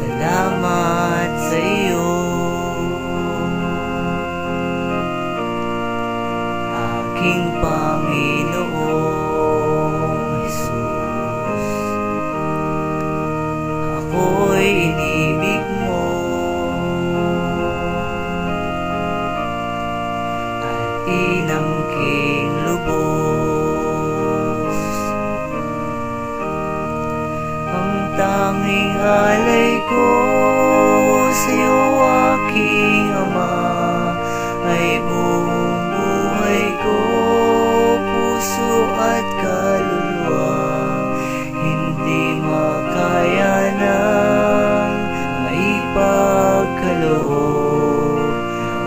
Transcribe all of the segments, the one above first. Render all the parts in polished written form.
Salamat sa iyo, aking Panginoong Jesus. Ako'y inibig mo at inangking lubos. Ang tanging alay ko sa'yo, aking Ama, ay buong buhay ko, puso at kaluluwa. Hindi makaya ng maipagkaloob,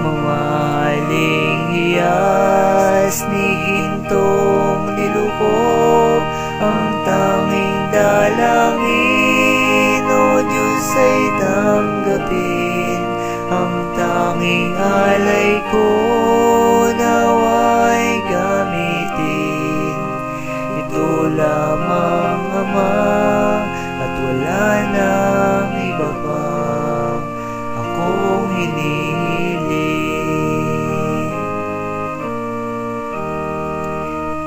mamahaling hiyas ni gintong nilukob. Ang tanging dalangin, O Diyos, ay tanggapin. Ang tanging alay ko, nawa'y gamitin. Ito lamang, Ama, at wala nang iba pa akong hinihiling.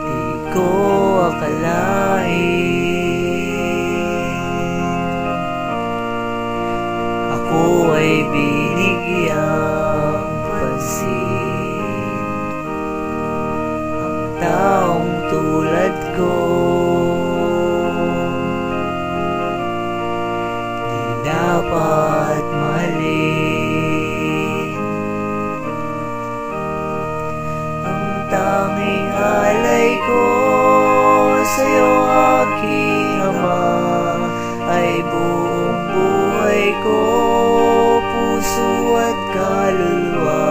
Di ko akalain ako ay binigyang pansin. Ang taong tulad ko di dapat mahalin. Ang tanging alay ko sa'yo, aking Ama, ay buong buhay ko, puso at kaluluwa.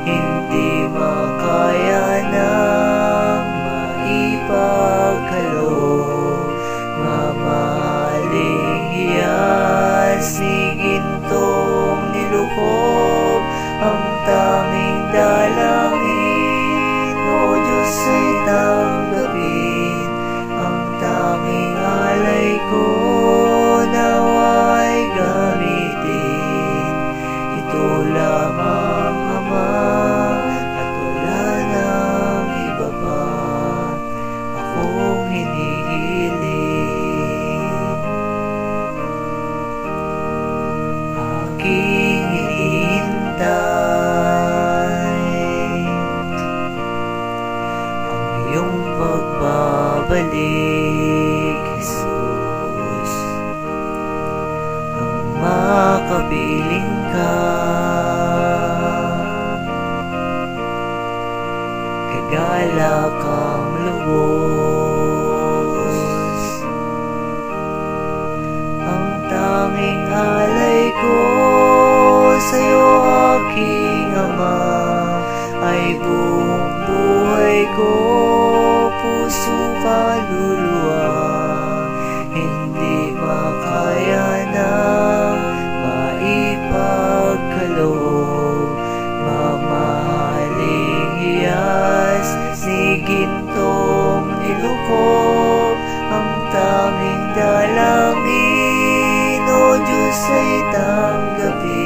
Hindi makaya ng maipagkaloob, mamahaling hiyas ni gintong nilukob. Ang tanging dalangin, O Diyos, ay tanggapin. Ang tanging alay ko, nawa'y gamitin. Ito lamang, Ama, at wala nang iba pa akong hinihiling. Aking hinihintay ang iyong pagbabalik, Jesus. Ang makapiling ka, kagalak ang lubos. Ang tanging alay ko sa'yo, aking Ama, ay buong buhay ko, puso kaluluwa. Hindi makaya ng maipagkaloob, mamahaling hiyas ni gintong nilukob. Ang tanging dalangin, O Diyos, ay tanggapin.